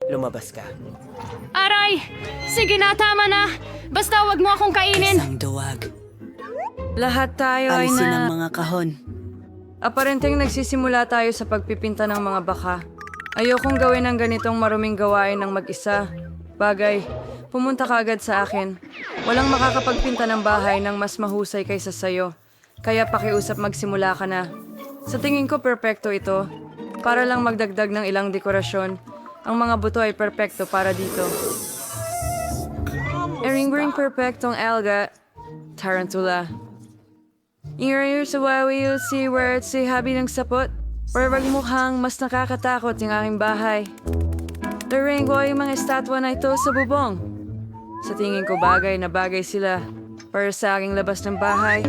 lumabas ka. Aray! Sige na, tama na! Basta wag mo akong kainin! Isang duwag. Lahat tayo ay Alisin ang na... mga kahon. Aparenteng nagsisimula tayo sa pagpipinta ng mga baka. Ayokong gawin ang ganitong maruming gawain ng mag-isa. Bagay, pumunta ka agad sa akin. Walang makakapagpinta ng bahay ng mas mahusay kaysa sayo. Kaya pakiusap magsimula ka na. Sa tingin ko perpekto ito. Para lang magdagdag ng ilang dekorasyon. Ang mga buto ay perpekto para dito. Ering-ring perpektong alga. Tarantula. Ingayur sa wawi you'll see where it's si habi ng sapot. Or wag mukhang mas nakakatakot yung aking bahay. Laring ko yung mga estatwa na ito sa bubong. Sa tingin ko bagay na bagay sila para sa aking labas ng bahay.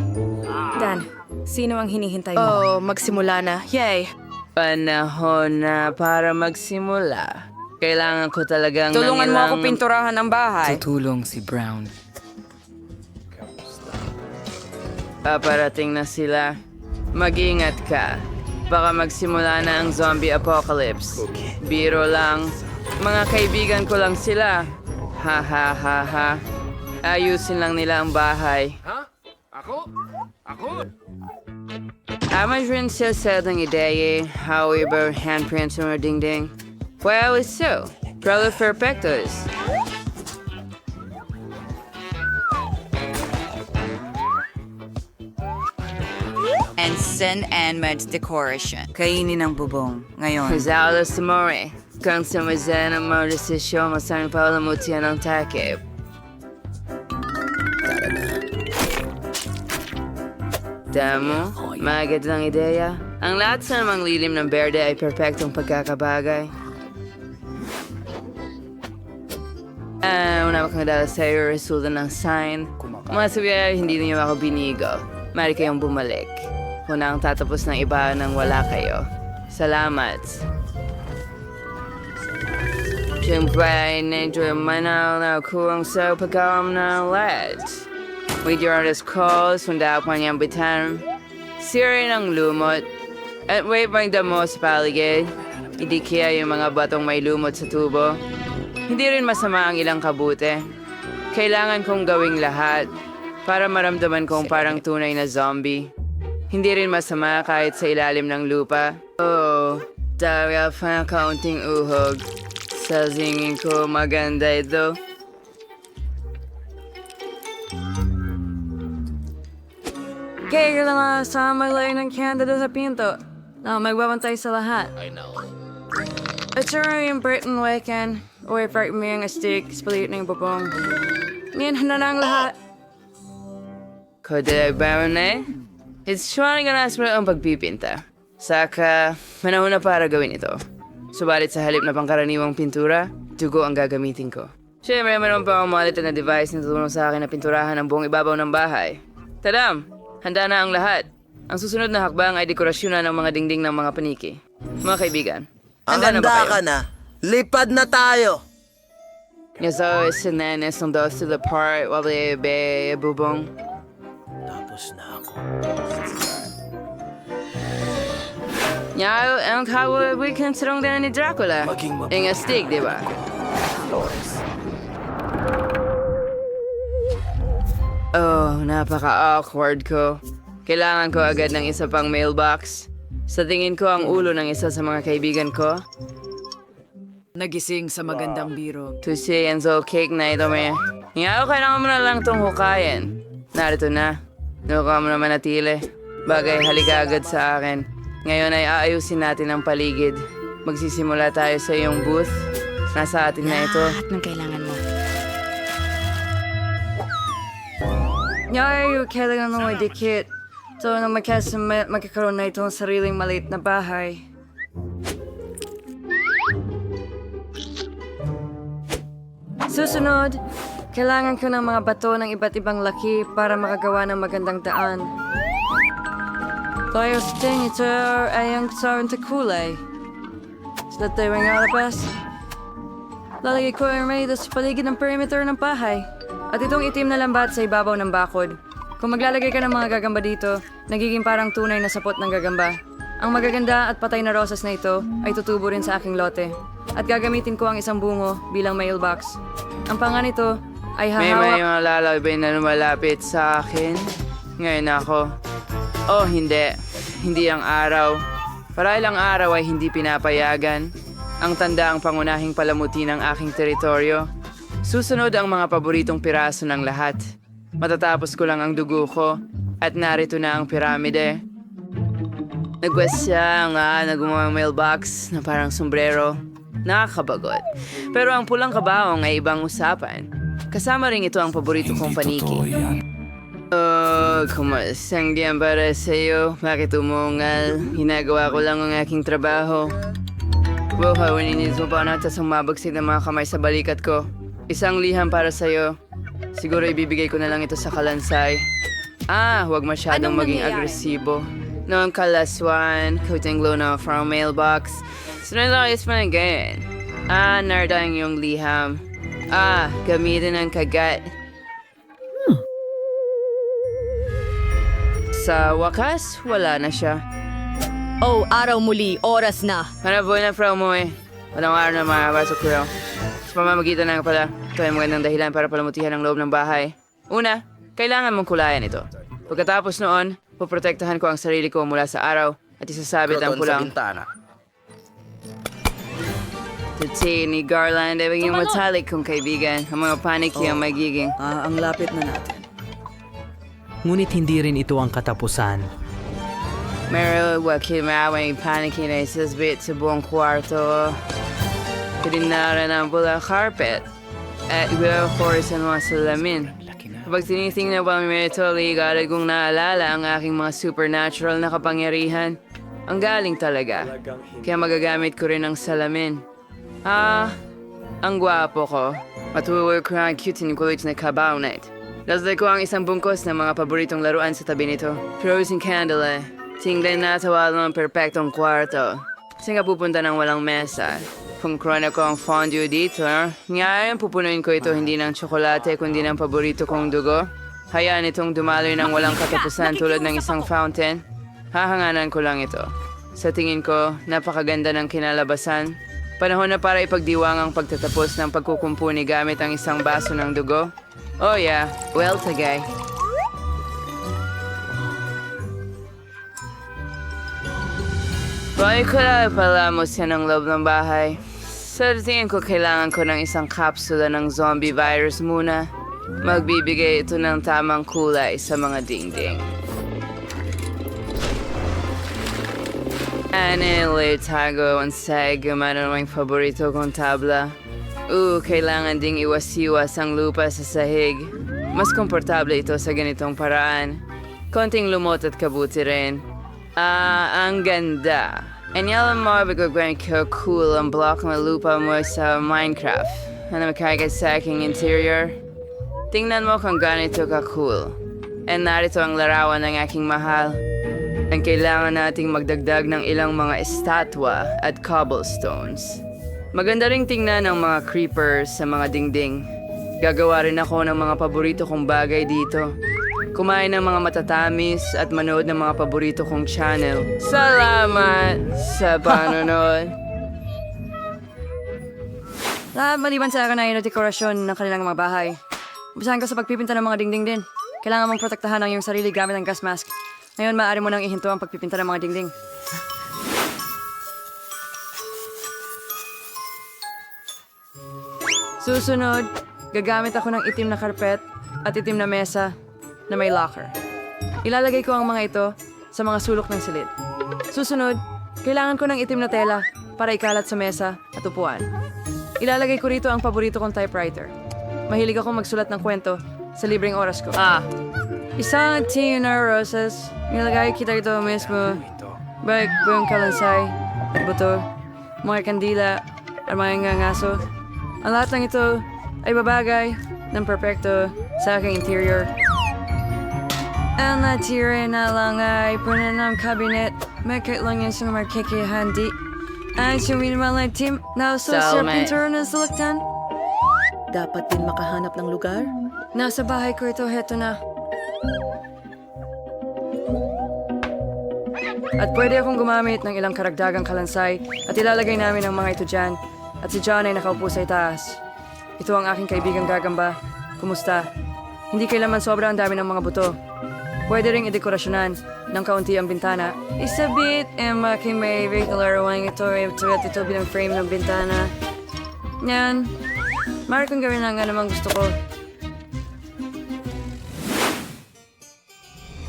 Dan, sino ang hinihintay mo? Oh, magsimula na. Yay! Panahon na para magsimula. Kailangan ko talagang Tulungan mo ako ilang- pinturahan ang bahay. Tutulong si Brown. Paparating na sila. Mag-ingat ka. Baka magsimula na ang zombie apocalypse. Biro lang. Mga kaibigan ko lang sila. Ha ha ha ha. Ayusin lang nila ang bahay. Ama rin siya sa ng ideya, however, handprints mo ding-ding. Well, it's so. Probably perfectos. And Sin and Med's decoration. Kainin ang bubong. Ngayon, Rizalo Samore. Kung sumazan ang mga desisyon, masarang palamutian ang takip. Damo, magandang ideya. Ang lahat sa namang lilim ng berde ay perpektong pagkakabagay. Una kang dala sa iyo, resulta ng sign. Mga sabi ay hindi niyo ako binigo. Mari kayong bumalik. Una ang tatapos ng iba nang wala kayo. Salamat. Siyempre ay na-enjoy manaw na kurang sa pagkawam ng LED. With your artist calls, hunda pa niyang bitan. Sira ng lumot. At wait bang damo sa paligid. Hindi kaya yung mga batong may lumot sa tubo. Hindi rin masama ang ilang kabute. Kailangan kong gawing lahat para maramdaman kong parang tunay na zombie. Hindi rin masama kahit sa ilalim ng lupa. Oh, dahil pa ng kaunting uhog. Sa singin ko maganda ito. Kaya lang sa maglayo ng kandado sa pinto na magbabantay sa lahat. At sure yung Britain weekend, o i-park mo yung stick, spalit na yung bubong. Ngayon na ang lahat. Koday Barone, it's trying na nasmula ang pagpipinta. Saka, manahon na para gawin ito. Subalit sa halip na pangkaraniwang pintura, dugo ang gagamitin ko. Siyempre, meron pa akong malitan na device na tutulong sa akin na pinturahan ang buong ibabaw ng bahay. Tadam! Handa na ang lahat. Ang susunod na hakbang ay dekorasyonan ng mga dingding ng mga paniki. Mga kaibigan, handa na ba kayo? ka na. Lipad na tayo. Yes, sinenes ng dos to the part while they bubong. Tapos na ako. Yaw, ang kawa weekend sarong din ni Dracula. Yung astig, di ba? Oh, napaka-awkward ko. Kailangan ko agad ng isa pang mailbox. Sa tingin ko ang ulo ng isa sa mga kaibigan ko. Nagising sa magandang biro. Tusi and so cake na ito may. Nga, kailangan mo na lang itong hukayin. Narito na. Nuka mo na manatili. Bagay, halika agad sa akin. Ngayon ay aayusin natin ang paligid. Magsisimula tayo sa iyong booth. Nasa atin na ito. Lahat ng kailangan mo. Ngayon, kailangan mo dikit. So, nang magkakaroon na itong sariling maliit na bahay. Susunod, kailangan ko ng mga bato ng iba't ibang laki para makagawa ng magandang daan. Tayo sa ting, ito ay ang kasaran sa kulay. Sa tayo ang alabas. Lalagay ko ang may sa paligid ng perimeter ng bahay. At itong itim na lambat sa ibabaw ng bakod. Kung maglalagay ka ng mga gagamba dito, nagiging parang tunay na sapot ng gagamba. Ang magaganda at patay na rosas na ito ay tutubo rin sa aking lote. At gagamitin ko ang isang bungo bilang mailbox. Ang panga nito ay May hahawak... mga lalabay na lumalapit sa akin. Ngayon ako. Oh, hindi. Hindi ang araw. Parahil ang araw ay hindi pinapayagan. Ang tanda ang pangunahing palamuti ng aking teritoryo. Susunod ang mga paboritong piraso ng lahat. Matatapos ko lang ang dugo ko at narito na ang piramide. Nagwasya nga na gumawang mailbox na parang sombrero. Nakakabagot. Pero ang pulang kabaong ay ibang usapan. Kasama rin ito ang paborito kong paniki. Oh, kumasang diyan para sa'yo. Bakit umungal? Ginagawa ko lang ang aking trabaho. Wow, hawaninis mo pa na tas mabagsig ng mga kamay sa balikat ko. Isang liham para sa'yo. Siguro ibibigay ko na lang ito sa kalansay. Huwag masyadong maging agresibo. Noong kalaswan, kuting luna from mailbox. Sinalakis mo na ganyan. Nardang yung liham. Gamitin ang kagat. Sa wakas, wala na siya. Oh, araw muli. Oras na. Manaboy na fra mo eh. Walang araw na makapasok ko. Sa pamamagitan ng pala, ito ay magandang dahilan para palamutihan ang loob ng bahay. Una, kailangan mong kulayan ito. Pagkatapos noon, poprotektahan ko ang sarili ko mula sa araw at isasabit ang Kroton sa pulang bintana. tuti ni Garland ay maging matalik kong kaibigan. Ang mga paniki ang magiging. Ang lapit na natin. Ngunit hindi rin ito ang katapusan. Meron wakimawang paniki na isasbit sa buong kwarto. Pininaran ang bulang carpet at will-force ang mga salamin. Kapag tinitingnan pa ito, agad kong naalala ang aking mga supernatural na kapangyarihan. Ang galing talaga. Kaya magagamit ko rin ang salamin. Ang gwapo ko. Matuwag ko ang cute and kulit na kabaw night. Lasday ko ang isang bungkos ng mga paboritong laruan sa tabi nito. Frozen candle eh. Tingnan na tawal ng perpektong kwarto. Saan ka pupunta ng walang mesa? Kung krona ko ang fondue dito, ngayon pupunuin ko ito hindi ng tsokolate kundi ng paborito kong dugo. Hayaan itong dumaloy ng walang katapusan tulad ng isang fountain. Hahanganan ko lang ito. Sa tingin ko, napakaganda ng kinalabasan. Panahon na para ipagdiwang ang pagtatapos ng pagkukumpuni gamit ang isang baso ng dugo. Oh yeah, well tagay. Bakit ko na palamos yan ang loob ng bahay? Sa tingin ko kailangan ko ng isang kapsula ng zombie virus muna. Magbibigay ito ng tamang kulay sa mga dingding. Anile tago ang sag gumana ng paborito kong tabla. Kailangan ding iwas-iwas ang lupa sa sahig. Mas komportable ito sa ganitong paraan. Konting lumot at kabuti rin. Ang ganda. Alam mo, bigagawin ko cool ang block ng lupa mo sa Minecraft. Ano makagat sa aking interior? Tingnan mo kung ganito ka cool. And narito ang larawan ng aking mahal. Ang kailangan nating magdagdag ng ilang mga estatwa at cobblestones. Maganda ring tingnan ang mga creepers sa mga dingding. Gagawa rin ako ng mga paborito kong bagay dito. Kumain ng mga matatamis at manood ng mga paborito kong channel. Salamat sa panonood. Lahat maliban sa akin ay dekorasyon ng kanilang mga bahay. Umpisahan ko sa pagpipinta ng mga dingding din. Kailangan mong protektahan ang iyong sarili gamit ang gas mask. Ngayon, maaari mo nang ihinto ang pagpipinta ng mga dingding. Susunod, gagamit ako ng itim na karpet at itim na mesa na may locker. Ilalagay ko ang mga ito sa mga sulok ng silid. Susunod, kailangan ko ng itim na tela para ikalat sa mesa at upuan. Ilalagay ko rito ang paborito kong typewriter. Mahilig akong magsulat ng kwento sa libreng oras ko. Isang tin na roses. Nilagay kita ito mismo. Balik buong kalansay at buto, mga kandila at mga ngaso. Ang lahat ng ito ay babagay ng perpekto sa aking interior. Ang natira na lang ay puno ng kabinet. Makit lang yan sa markikihandi. Ang suminimal na team na uso sa pintura ng suluktan. Dapat din makahanap ng lugar. Nasa bahay ko ito, heto na. At pwede akong gumamit ng ilang karagdagang kalansay at ilalagay namin ang mga ito dyan. At si John ay nakaupo sa itaas. Ito ang aking kaibigang gagamba. Kumusta? Hindi kailanman sobra ang dami ng mga buto. Pwede ring idekorasyonan ng kaunti ang bintana. Isabit, Emma, kay may regular wang ito bilang frame ng bintana. Yan. Mari kong gawin lang nga namang gusto ko.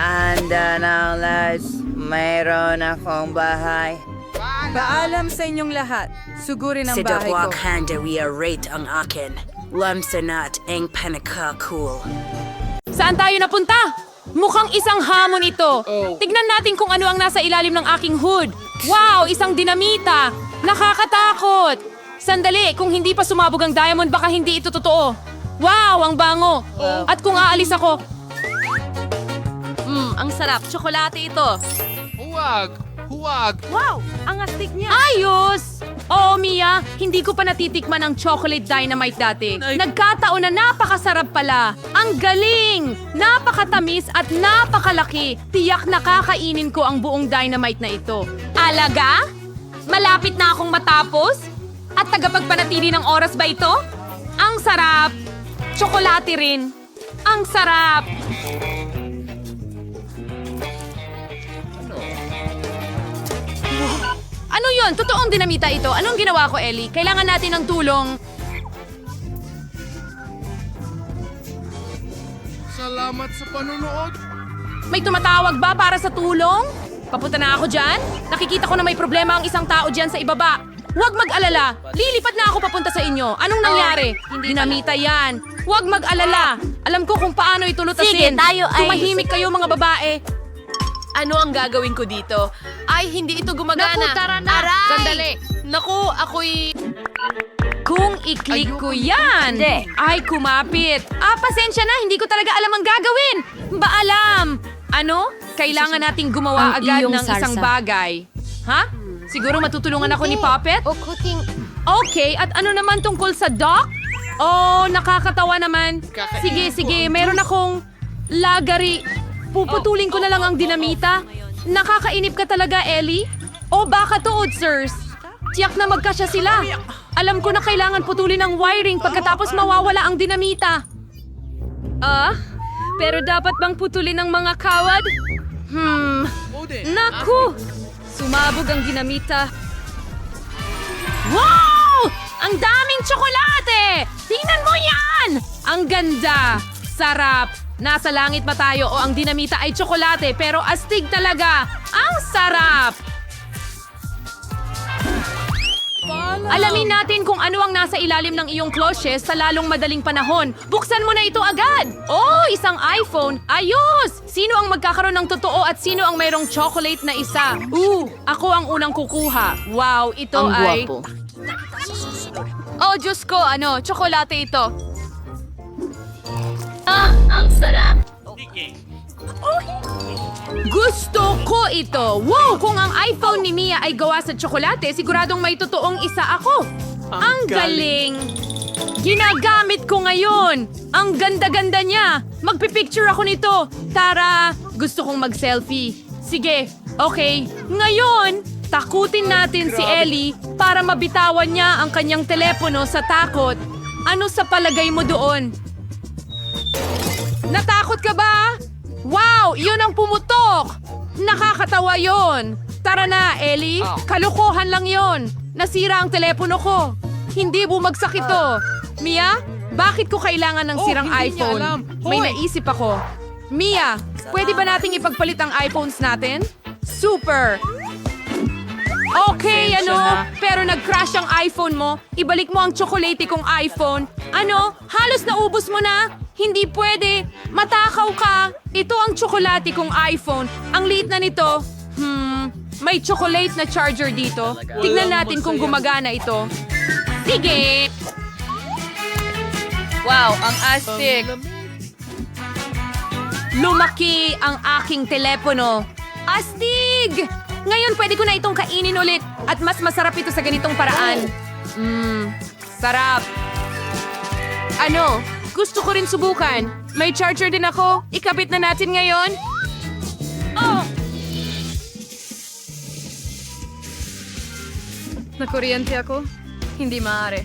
Anda na, lads. Mayroon akong bahay. Paalam sa inyong lahat. Sugurin ang Si bahay ko. Dawak Handawi rate ang akin. Lamsanat ang panaka-cool. Saan tayo napunta? Mukhang isang hamon ito. Tignan natin kung ano ang nasa ilalim ng aking hood. Wow, isang dinamita. Nakakatakot. Sandali, kung hindi pa sumabog ang diamond, baka hindi ito totoo. Wow, ang bango. At kung aalis ako... Ang sarap. Tsokolate ito. Wow, ang astig niya. Ayos! Oo, Mia, hindi ko pa natitikman ang chocolate dynamite dati. Nagkataon na napakasarap pala. Ang galing! Napakatamis at napakalaki. Tiyak na kakainin ko ang buong dynamite na ito. Alaga? Malapit na akong matapos? At tagapagpanatili ng oras ba ito? Ang sarap! Tsokolate rin. Ang sarap! Ano yun? Totoong dinamita ito. Anong ginawa ko, Ellie? Kailangan natin ng tulong. Salamat sa panonood. May tumatawag ba para sa tulong? Papunta na ako dyan? Nakikita ko na may problema ang isang tao dyan sa ibaba. Huwag mag-alala. Lilipad na ako papunta sa inyo. Anong nangyari? Dinamita yan. Huwag mag-alala. Alam ko kung paano ito lutasin. Sige, tayo ay- Tumahimik kayo mga babae. Ano ang gagawin ko dito? Ay, hindi ito gumagana. Naku, tara na. Aray! Sandali. Naku, ako'y... Kung i-click ko yan, ay kumapit. Pasensya na, hindi ko talaga alam ang gagawin. Baalam. Ano? Kailangan nating gumawa Ang agad iyong ng isang sarsa. bagay. Ha? Siguro matutulungan ako ni Puppet? Okay, at ano naman tungkol sa dock? Oh, nakakatawa naman. Sige, meron akong lagari. Puputulin ko na lang ang dinamita. Nakakainip ka talaga, Ellie. O baka tuod, sirs. Tiyak na magkasya sila. Alam ko na kailangan putulin ang wiring pagkatapos mawawala ang dinamita. Pero dapat bang putulin ang mga kawad? Naku! Sumabog ang dinamita. Wow! Ang daming tsokolate! Tingnan mo yan! Ang ganda! Sarap! Nasa langit ba tayo o ang dinamita ay tsokolate pero astig talaga? Ang sarap! Alamin natin kung ano ang nasa ilalim ng iyong cloches sa lalong madaling panahon. Buksan mo na ito agad! Oh, isang iPhone! Ayos! Sino ang magkakaroon ng totoo at sino ang mayroong chocolate na isa? Ako ang unang kukuha. Wow, ito Ang ay... gwapo. Oh, Diyos ko, tsokolate ito. Gusto ko ito! Wow! Kung ang iPhone ni Mia ay gawa sa tsokolate, siguradong may totoong isa ako. Ang galing! Ginagamit ko ngayon! Ang ganda-ganda niya! Magpipicture ako nito! Tara! Gusto kong mag-selfie. Sige, okay. Ngayon, takutin natin si Ellie para mabitawan niya ang kanyang telepono sa takot. Ano sa palagay mo doon? Natakot ka ba? Wow! Yun ang pumutok! Nakakatawa yon. Tara na, Ellie. Kalokohan lang yon. Nasira ang telepono ko. Hindi bumagsak ito. Mia, bakit ko kailangan ng sirang iPhone? May naisip ako. Mia, pwede ba nating ipagpalit ang iPhones natin? Super! Okay, pero nag-crash ang iPhone mo. Ibalik mo ang tsokolate kong iPhone. Halos naubos mo na? Hindi pwede. Matakaw ka. Ito ang tsokolate kong iPhone. Ang liit na nito. May chocolate na charger dito. Tignan natin kung gumagana ito. Sige! Wow, ang astig. Lumaki ang aking telepono. Astig! Ngayon pwede ko na itong kainin ulit at mas masarap ito sa ganitong paraan. Sarap. Gusto ko rin subukan. May charger din ako. Ikabit na natin ngayon. Nakuryente ako? Hindi maaari.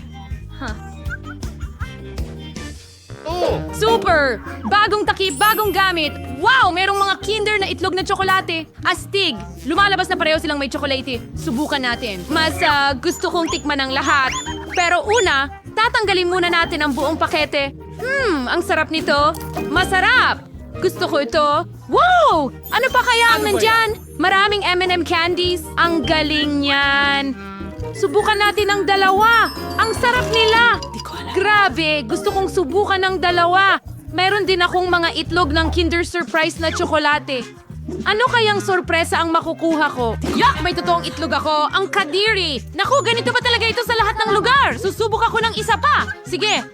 Super! Bagong takip, bagong gamit. Wow! Merong mga Kinder na itlog na tsokolate. Astig! Lumalabas na pareho silang may tsokolate. Subukan natin. Mas gusto kong tikman ang lahat. Pero una, tatanggalin muna natin ang buong pakete. Ang sarap nito. Masarap! Gusto ko ito. Wow! Ano pa kaya ang nandyan? Maraming M&M candies. Ang galing niyan. Subukan natin ang dalawa. Ang sarap nila. Grabe, gusto kong subukan ng dalawa. Meron din akong mga itlog ng Kinder Surprise na tsokolate. Ano kayang sorpresa ang makukuha ko? Yak! May totoong itlog ako. Ang kadiri! Naku, ganito ba talaga ito sa lahat ng lugar? Susubok ako ng isa pa. Sige.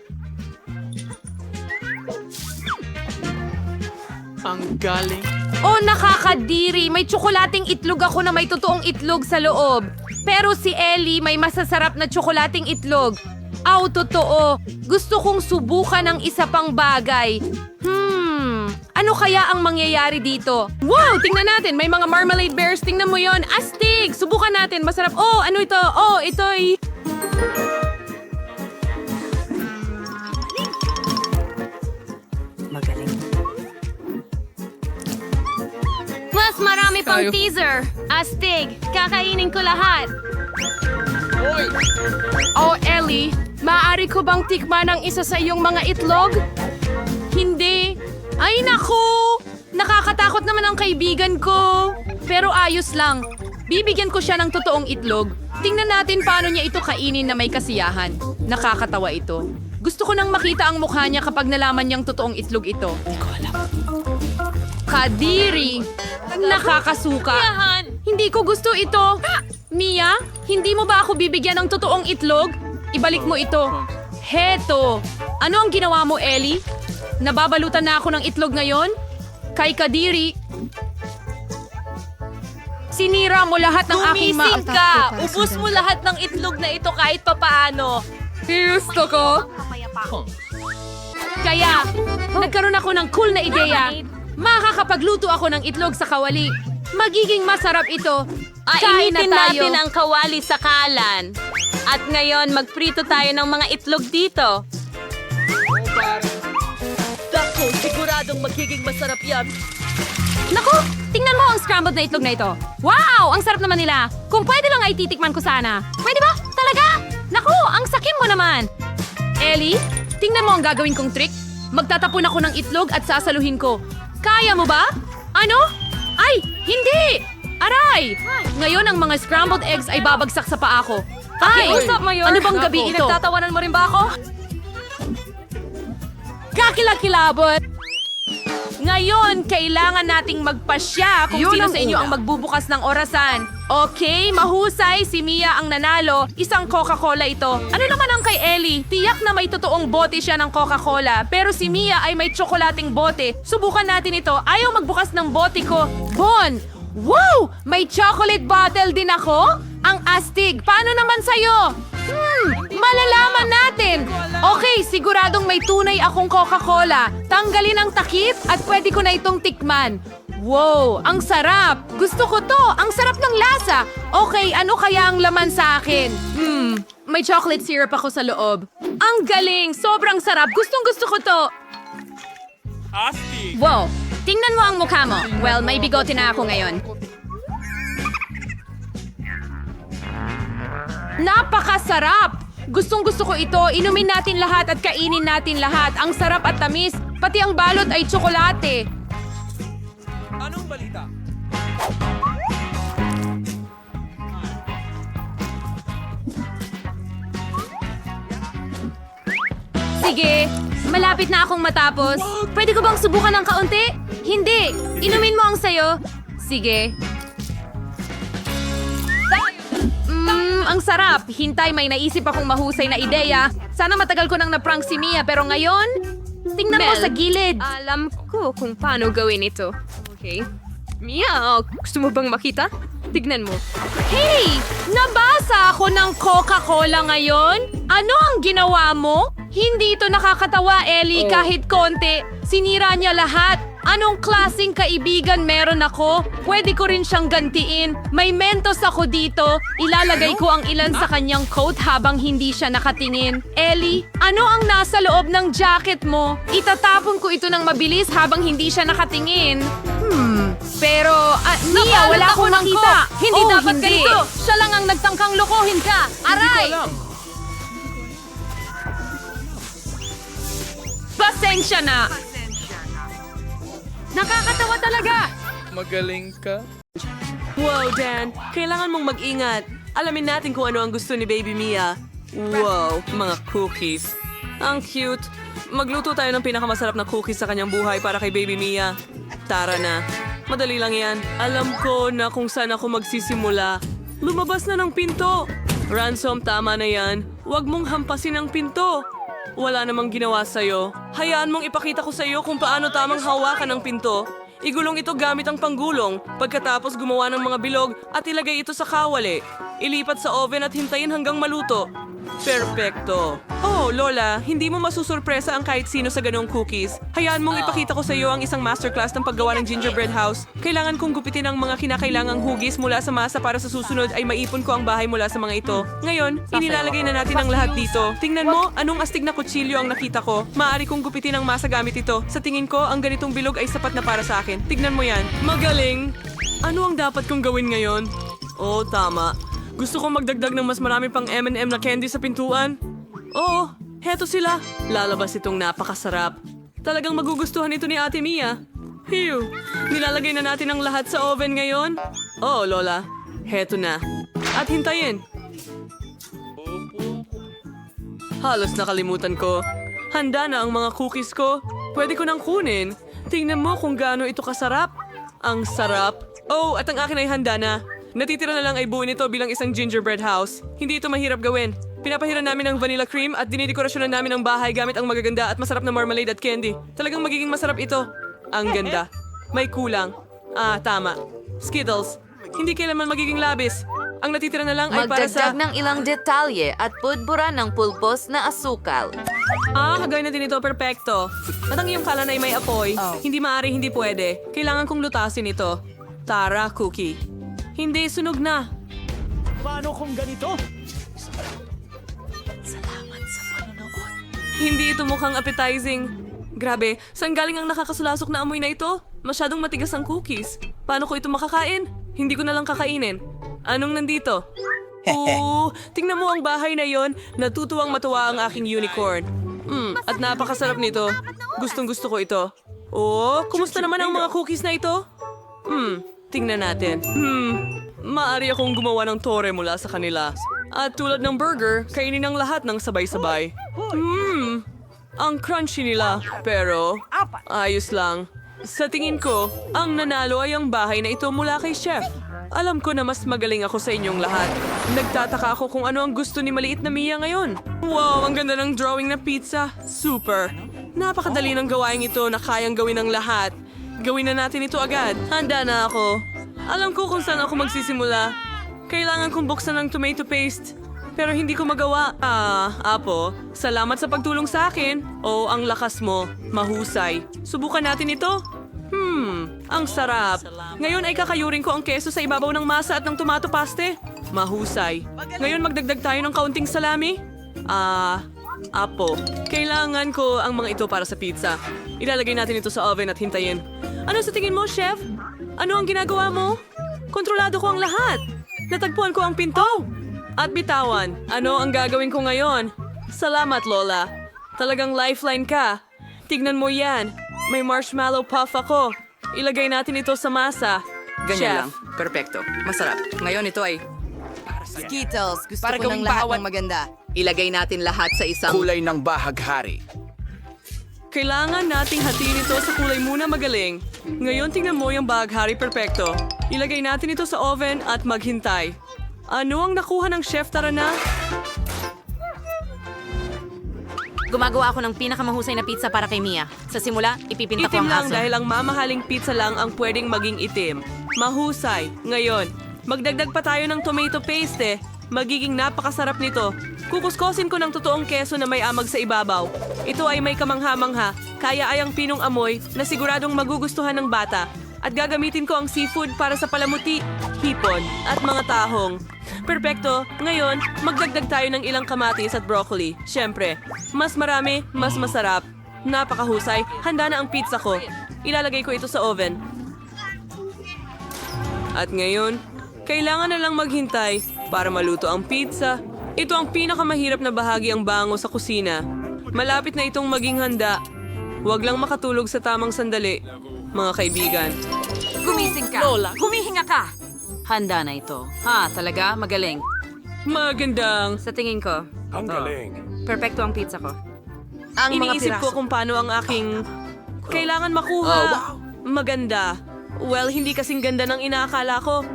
Ang galing. Oh, nakakadiri. May tsokolating itlog ako na may totoong itlog sa loob. Pero si Ellie may masasarap na tsokolating itlog. Aw, totoo. Gusto kong subukan ng isa pang bagay. Ano kaya ang mangyayari dito? Wow, tingnan natin. May mga marmalade bears. Tingnan mo yon. Astig! Subukan natin. Masarap. Oh, ano ito? Oh, ito ay... Magaling. Plus, marami pang teaser. Astig! Kakainin ko lahat. Oh, Ellie, maaari ko bang tikman ang isa sa iyong mga itlog? Hindi. Ay, naku! Nakakatakot naman ang kaibigan ko. Pero ayos lang. Bibigyan ko siya ng totoong itlog. Tingnan natin paano niya ito kainin na may kasiyahan. Nakakatawa ito. Gusto ko nang makita ang mukha niya kapag nalaman niyang totoong itlog ito. Kadiri! Nakakasuka. Hindi ko gusto ito. Mia, hindi mo ba ako bibigyan ng totoong itlog? Ibalik mo ito. Heto. Ano ang ginawa mo, Ellie? Nababalutan na ako ng itlog ngayon? Kay Kadiri. Sinira mo lahat ng aking Gumising ka! Ubus mo lahat ng itlog na ito kahit papaano. Gusto ko. Kaya, nagkaroon ako ng cool na ideya. Makakapagluto ako ng itlog sa kawali. Magiging masarap ito. Kain na Initin tayo. natin ang kawali sa kalan. At ngayon, magprito tayo ng mga itlog dito. Dako, siguradong magiging masarap yan. Naku! Tingnan mo ang scrambled na itlog na ito. Wow! Ang sarap naman nila. Kung pwede lang ay titikman ko sana. Pwede ba? Talaga? Naku! Ang sakim mo naman. Ellie, tingnan mo ang gagawin kong trick. Magtatapon ako ng itlog at sasaluhin ko. Kaya mo ba? Ano? Ay! Hindi! Aray! Ngayon ang mga scrambled eggs ay babagsak sa paa ko. Ay! Ano bang gabi ito? Nagtatawanan mo rin ba ako? Kakilakilabot! Ngayon, kailangan nating magpasya kung Yun sino ang sa inyo una. ang magbubukas ng orasan. Okay, mahusay, si Mia ang nanalo. Isang Coca-Cola ito. Ano naman ang kay Ellie? Tiyak na may totoong bote siya ng Coca-Cola. Pero si Mia ay may tsokolating bote. Subukan natin ito. Ayaw magbukas ng bote ko. Bon! Wow! May chocolate bottle din ako? Ang astig! Paano naman sa'yo? Malalaman natin! Okay, siguradong may tunay akong Coca-Cola. Tanggalin ang takip at pwede ko na itong tikman. Wow! Ang sarap! Gusto ko to! Ang sarap ng lasa! Okay, ano kaya ang laman sa akin? May chocolate syrup ako sa loob. Ang galing! Sobrang sarap! Gustong-gusto ko to! Wow! Tingnan mo ang mukha mo. Well, may bigote na ako ngayon. Napakasarap! Gustong-gusto ko ito. Inumin natin lahat at kainin natin lahat. Ang sarap at tamis. Pati ang balot ay tsokolate. Anong balita? Sige, malapit na akong matapos. Pwede ko bang subukan ng kaunti? Hindi. Inumin mo ang sayo. Sige. Ang sarap. Hintay, may naisip akong mahusay na ideya. Sana matagal ko nang na-prank si Mia, pero ngayon, tingnan mo sa gilid. Alam ko kung paano gawin ito. Okay. Mia, gusto mo bang makita? Tignan mo. Hey! Nabasa ako ng Coca-Cola ngayon? Ano ang ginawa mo? Hindi ito nakakatawa, Ellie, kahit konti. Sinira niya lahat. Anong klaseng kaibigan meron ako? Pwede ko rin siyang gantiin. May Mentos ako dito. Ilalagay ko ang ilan sa kanyang coat habang hindi siya nakatingin. Ellie, ano ang nasa loob ng jacket mo? Itatapon ko ito ng mabilis habang hindi siya nakatingin. Pero, Mia, wala akong nakita. Hindi dapat ganito. Siya lang ang nagtangkang lokohin ka. Aray! Pasensya na. Nakakatawa talaga. Magaling ka. Wow, Dan! Kailangan mong mag-ingat. Alamin natin kung ano ang gusto ni Baby Mia. Wow, mga cookies. Ang cute. Magluto tayo ng pinakamasarap na cookies sa kanyang buhay para kay Baby Mia. Tara na. Madali lang yan. Alam ko na kung saan ako magsisimula. Lumabas na ng pinto. Ransom, tama na yan. Huwag mong hampasin ang pinto. Wala namang ginawa sa'yo. Hayaan mong ipakita ko sa'yo kung paano tamang hawakan ng pinto. Igulong ito gamit ang panggulong, pagkatapos gumawa ng mga bilog at ilagay ito sa kawali. Ilipat sa oven at hintayin hanggang maluto. Perfecto. Oh, Lola, hindi mo masusurpresa ang kahit sino sa ganong cookies. Hayaan mong ipakita ko sa iyo ang isang masterclass ng paggawa ng gingerbread house. Kailangan kong gupitin ang mga kinakailangang hugis mula sa masa para sa susunod ay maipon ko ang bahay mula sa mga ito. Ngayon, inilalagay na natin ang lahat dito. Tingnan mo, anong astig na kutsilyo ang nakita ko. Maaari kong gupitin ang masa gamit ito. Sa tingin ko, ang ganitong bilog ay sapat na para sa akin. Tignan mo yan. Magaling! Ano ang dapat kong gawin ngayon? Oh, tama. Gusto kong magdagdag ng mas marami pang M&M na candy sa pintuan. Oo, heto sila. Lalabas itong napakasarap. Talagang magugustuhan ito ni Ate Mia. Phew! Nilalagay na natin ang lahat sa oven ngayon. Oo, Lola. Heto na. At hintayin. Halos nakalimutan ko. Handa na ang mga cookies ko. Pwede ko nang kunin. Tingnan mo kung gaano ito kasarap. Ang sarap. Oh, at ang akin ay handa na. Natitira na lang ay buuin ito bilang isang gingerbread house. Hindi ito mahirap gawin. Pinapahiran namin ng vanilla cream at dinidekorasyonan namin ang bahay gamit ang magaganda at masarap na marmalade at candy. Talagang magiging masarap ito. Ang ganda. May kulang. Ah, tama. Skittles. Hindi kailanman magiging labis. Ang natitira na lang ay para sa... Magdagdag ng ilang detalye at pudbura ng pulbos na asukal. Ah, gawin natin ito. Perfecto. At ang iyong kalan ay may apoy. Hindi maaari, hindi pwede. Kailangan kong lutasin ito. Tara, cookie. Hindi, sunog na. Paano kung ganito? Hindi ito mukhang appetizing. Grabe, saan galing ang nakakasulasok na amoy na ito? Masyadong matigas ang cookies. Paano ko ito makakain? Hindi ko na lang kakainin. Anong nandito? Tingnan mo ang bahay na yon. Natutuwang matuwa ang aking unicorn. At napakasarap nito. Gustong gusto ko ito. Oh, kumusta naman ang mga cookies na ito? Tingnan natin. Maaari akong gumawa ng tore mula sa kanila. At tulad ng burger, kainin ang lahat ng sabay-sabay. Ang crunchy nila. Pero, ayos lang. Sa tingin ko, ang nanalo ay ang bahay na ito mula kay Chef. Alam ko na mas magaling ako sa inyong lahat. Nagtataka ako kung ano ang gusto ni maliit na Mia ngayon. Wow, ang ganda ng drawing na pizza. Super. Napakadali ng gawain ito na kayang gawin ng lahat. Gawin na natin ito agad. Handa na ako. Alam ko kung saan ako magsisimula. Kailangan kong buksan ng tomato paste. Pero hindi ko magawa. Apo, salamat sa pagtulong sa akin. Oh, ang lakas mo. Mahusay. Subukan natin ito. Ang sarap. Ngayon ay kakayurin ko ang keso sa ibabaw ng masa at ng tomato paste. Mahusay. Ngayon magdagdag tayo ng kaunting salami. Apo, kailangan ko ang mga ito para sa pizza. Ilalagay natin ito sa oven at hintayin. Ano sa tingin mo, Chef? Ano ang ginagawa mo? Kontrolado ko ang lahat. Natagpuan ko ang pinto. At bitawan, ano ang gagawin ko ngayon? Salamat, Lola. Talagang lifeline ka. Tignan mo yan. May marshmallow puff ako. Ilagay natin ito sa masa. Ganyan Chef. lang. Perfecto. Masarap. Ngayon ito ay... Skittles, gusto Para ko ng gawing lahat bawat- ng maganda. Ilagay natin lahat sa isang... Kulay ng bahaghari. Kailangan nating hatiin ito sa kulay muna magaling. Ngayon tingnan mo yung bahaghari perfecto. Ilagay natin ito sa oven at maghintay. Ano ang nakuha ng chef? Tara na? Gumagawa ako ng pinakamahusay na pizza para kay Mia. Sa simula, ipipinta ko Itim ang lang aso. dahil ang mamahaling pizza lang ang pwedeng maging itim. Mahusay. Ngayon, magdagdag pa tayo ng tomato paste. Magiging napakasarap nito. Kukuskosin ko ng totoong keso na may amag sa ibabaw. Ito ay may kamangha-mangha. kaya ay ang pinong amoy na siguradong magugustuhan ng bata. At gagamitin ko ang seafood para sa palamuti, hipon, at mga tahong. Perpekto! Ngayon, magdagdag tayo ng ilang kamatis at broccoli. Siyempre, mas marami, mas masarap. Napakahusay, handa na ang pizza ko. Ilalagay ko ito sa oven. At ngayon, kailangan na lang maghintay para maluto ang pizza. Ito ang pinakamahirap na bahagi ang bango sa kusina. Malapit na itong maging handa. Huwag lang makatulog sa tamang sandali, mga kaibigan. Gumising ka! Lola, humihinga ka! Handa na ito. Ha, talaga? Magaling. Magandang. Sa tingin ko, Ang galing. perpekto ang pizza ko. Iniisip ko kung paano ang aking kailangan makuha. Maganda. Well, hindi kasing ganda ng inaakala ko.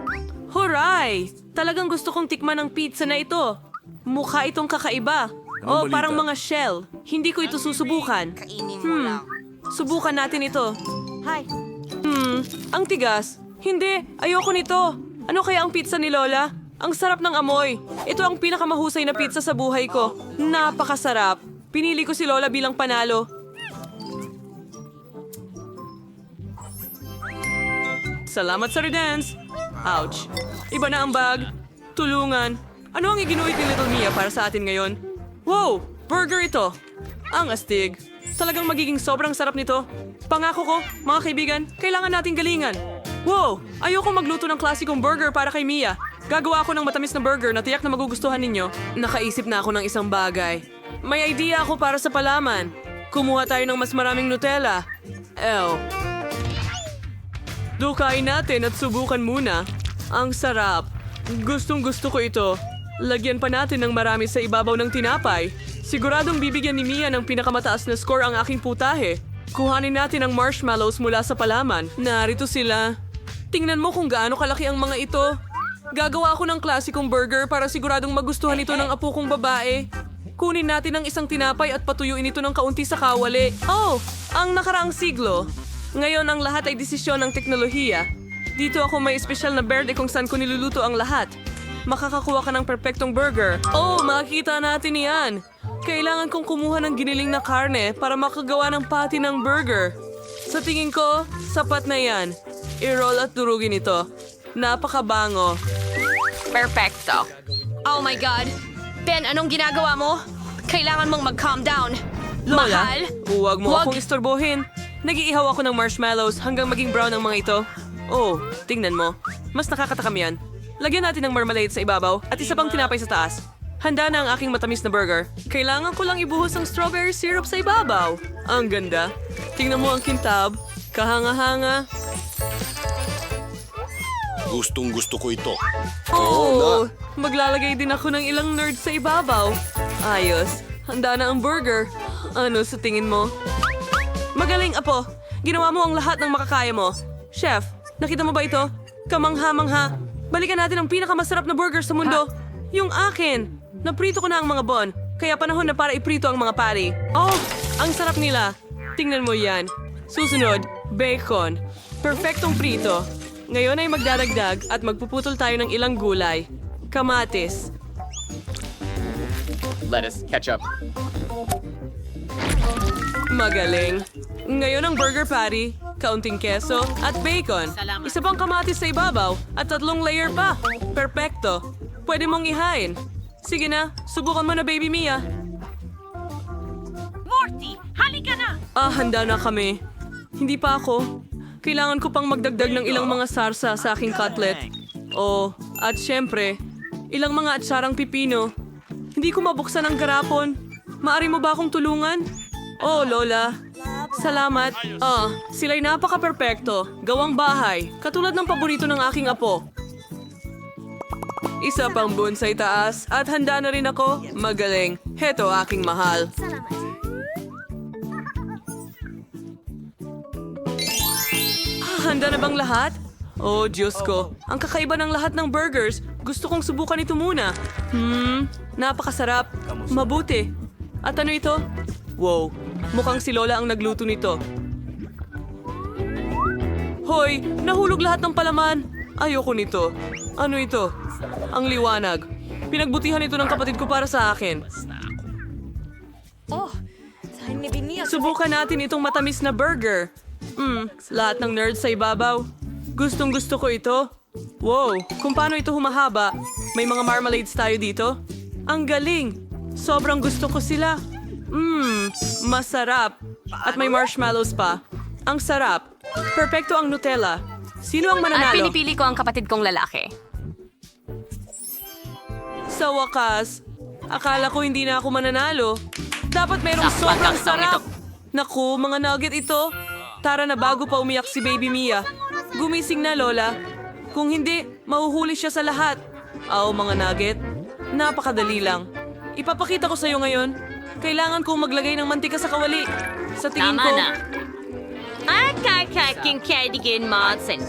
Huray! Talagang gusto kong tikman ang pizza na ito. Mukha itong kakaiba. Oh, parang mga shell. Hindi ko ito susubukan. Subukan natin ito. Ang tigas. Hindi, ayoko nito. Ano kaya ang pizza ni Lola? Ang sarap ng amoy. Ito ang pinakamahusay na pizza sa buhay ko. Napakasarap. Pinili ko si Lola bilang panalo. Salamat sa redance. Ouch. Iba na ang bag. Tulungan. Ano ang iginuhit ni Little Mia para sa atin ngayon? Wow! Burger ito. Ang astig. Talagang magiging sobrang sarap nito. Pangako ko, mga kaibigan, kailangan nating galingan. Wow! Ayoko magluto ng klasikong burger para kay Mia. Gagawa ako ng matamis na burger na tiyak na magugustuhan ninyo. Nakaisip na ako ng isang bagay. May idea ako para sa palaman. Kumuha tayo ng mas maraming Nutella. Dukain natin at subukan muna. Ang sarap. Gustong gusto ko ito. Lagyan pa natin ng marami sa ibabaw ng tinapay. Siguradong bibigyan ni Mia ng pinakamataas na score ang aking putahe. Kuhanin natin ang marshmallows mula sa palaman. Narito sila. Tingnan mo kung gaano kalaki ang mga ito. Gagawa ako ng klasikong burger para siguradong magustuhan ito ng apo kong babae. Kunin natin ang isang tinapay at patuyuin ito ng kaunti sa kawali. Oh, ang nakaraang siglo. Ngayon ang lahat ay desisyon ng teknolohiya. Dito ako may espesyal na berde kung saan ko niluluto ang lahat. Makakakuha ka ng perpektong burger. Oh, makikita natin yan. Kailangan kong kumuha ng giniling na karne para makagawa ng patty ng burger. Sa tingin ko, sapat na yan. I-roll at durugin ito. Napakabango. Perfecto. Oh my God! Ben, anong ginagawa mo? Kailangan mong mag-calm down. Lola, Mahal? huwag mo akong istorbohin. Nag-iihaw ako ng marshmallows hanggang maging brown ang mga ito. Oh, tingnan mo. Mas nakakatakam yan. Lagyan natin ng marmalade sa ibabaw at isa pang tinapay sa taas. Handa na ang aking matamis na burger. Kailangan ko lang ibuhos ang strawberry syrup sa ibabaw. Ang ganda. Tingnan mo ang kintab. Kahanga-hanga. Gustong gusto ko ito. Oh, maglalagay din ako ng ilang nerds sa ibabaw. Ayos. Handa na ang burger. Ano sa tingin mo? Magaling, Apo. Ginawa mo ang lahat ng makakaya mo. Chef, nakita mo ba ito? Kamangha-mangha. Balikan natin ang pinakamasarap na burger sa mundo. Yung akin. Naprito ko na ang mga bon. Kaya panahon na para iprito ang mga patty. Oh, ang sarap nila. Tingnan mo yan. Susunod, bacon. Perfectong prito. Ngayon ay magdadagdag at magpuputol tayo ng ilang gulay. Kamatis. Lettuce, ketchup. Magaling. Ngayon ang burger patty, kaunting keso, at bacon. Isa pang kamatis sa ibabaw at 3 layer pa. Perpekto. Pwede mong ihain. Sige na, subukan mo na, baby Mia. Morty, halika na! Handa na kami. Hindi pa ako. Kailangan ko pang magdagdag ng ilang mga sarsa sa aking cutlet. Oh, at syempre, ilang mga atsarang pipino. Hindi ko mabuksan ang garapon. Maari mo ba akong tulungan? Oh, Lola. Salamat. Sila'y napaka-perpekto. Gawang bahay. Katulad ng paborito ng aking apo. Isa pang bonsai taas at handa na rin ako. Magaling. Heto aking mahal. Handa na bang lahat? Oh, Diyos ko. Ang kakaiba ng lahat ng burgers. Gusto kong subukan ito muna. Napakasarap. Mabuti. At ano ito? Wow, mukhang si Lola ang nagluto nito. Hoy, nahulog lahat ng palaman. Ayoko nito. Ano ito? Ang liwanag. Pinagbutihan ito ng kapatid ko para sa akin. Subukan natin itong matamis na burger. Lahat ng nerds sa ibabaw. Gustong gusto ko ito. Wow, kung paano ito humahaba. May mga marmalades tayo dito. Ang galing. Sobrang gusto ko sila. Masarap. At may marshmallows pa. Ang sarap. Perpekto ang Nutella. Sino ang At mananalo? pinipili ko ang kapatid kong lalaki. Sa wakas, akala ko hindi na ako mananalo. Dapat mayroong Sa sobrang pagkakataong sarap. ito. Naku, mga nugget ito. Tara na bago pa umiyak si Baby Mia. Gumising na, Lola. Kung hindi, mahuhuli siya sa lahat. Mga nugget. Napakadali lang. Ipapakita ko sa'yo ngayon. Kailangan kong maglagay ng mantika sa kawali. Sa tingin Tama ko... na. Kakaking Cardigan Monson.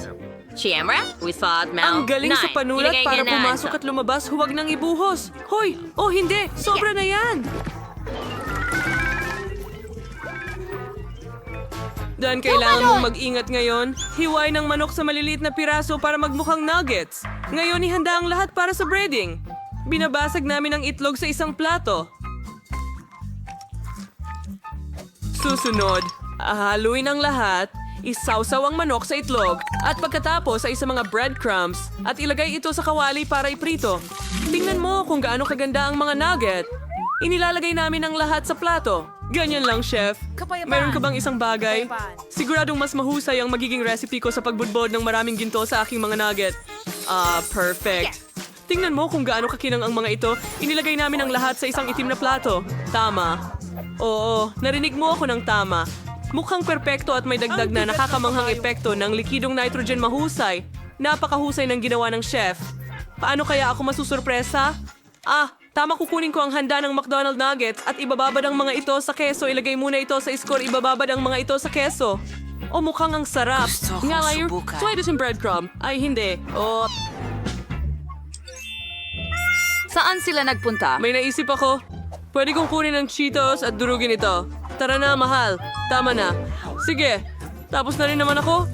Siyempre, we thought Ang galing sa panulat para pumasok at... at lumabas, huwag nang ibuhos. Hoy! Oh, hindi! Sobra na yan! Dan, kailangan mong mag-ingat ngayon. Hiway ng manok sa maliliit na piraso para magmukhang nuggets. Ngayon, ihanda ang lahat para sa breading. Binabasag namin ang itlog sa isang plato. Susunod, haluin ang lahat, isawsaw ang manok sa itlog, at pagkatapos ay sa mga breadcrumbs at ilagay ito sa kawali para iprito. Tingnan mo kung gaano kaganda ang mga nugget. Inilalagay namin ang lahat sa plato. Ganyan lang, chef. Meron ka bang isang bagay? Siguradong mas mahusay ang magiging recipe ko sa pagbudbod ng maraming ginto sa aking mga nugget. Perfect. Tingnan mo kung gaano kakinang ang mga ito. Inilagay namin ang lahat sa isang itim na plato. Tama. Oo, narinig mo ako ng tama. Mukhang perpekto at may dagdag na nakakamanghang epekto ng likidong nitrogen mahusay. Napakahusay ng ginawa ng chef. Paano kaya ako masusurpresa? Tama, kukunin ko ang handa ng McDonald's Nuggets at ibababad ang mga ito sa keso. Ilagay muna ito sa score, ibababad ang mga ito sa keso. Mukhang ang sarap. Gusto kong Nga, liar. subukan. Try this in breadcrumb. Ay, hindi. Saan sila nagpunta? May naisip ako. Pwede kong kunin ang Cheetos at durugin ito. Tara na, mahal. Tama na. Sige. Tapos na rin naman ako.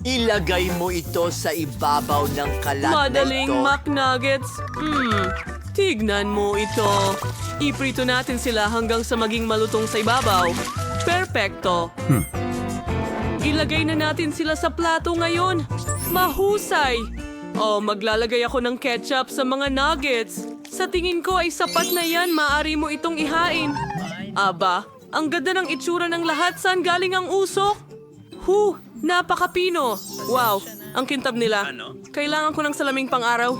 Ilagay mo ito sa ibabaw ng kalat Madaling na ito. McNuggets. Tignan mo ito. Iprito natin sila hanggang sa maging malutong sa ibabaw. Perpekto. Ilagay na natin sila sa plato ngayon. Mahusay. Maglalagay ako ng ketchup sa mga nuggets. Sa tingin ko ay sapat na yan. Maaari mo itong ihain. Aba, ang ganda ng itsura ng lahat. Saan galing ang usok? Napakapino. Wow, ang kintab nila. Kailangan ko ng salaming pang-araw.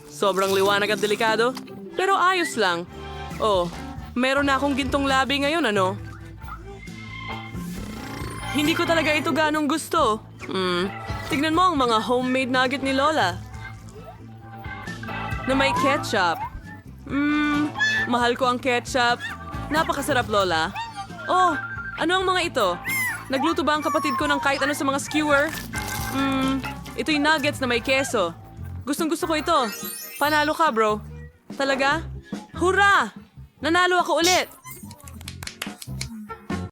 Sobrang liwanag at delikado. Pero ayos lang. Meron na akong gintong labi ngayon, ano? Hindi ko talaga ito ganong gusto. Tignan mo ang mga homemade nugget ni Lola. Na may ketchup. Mahal ko ang ketchup. Napakasarap, Lola. Ano ang mga ito? Nagluto ba ang kapatid ko ng kahit ano sa mga skewer? Ito'y nuggets na may keso. Gustong gusto ko ito. Panalo ka, bro. Talaga? Hurra! Nanalo ako ulit!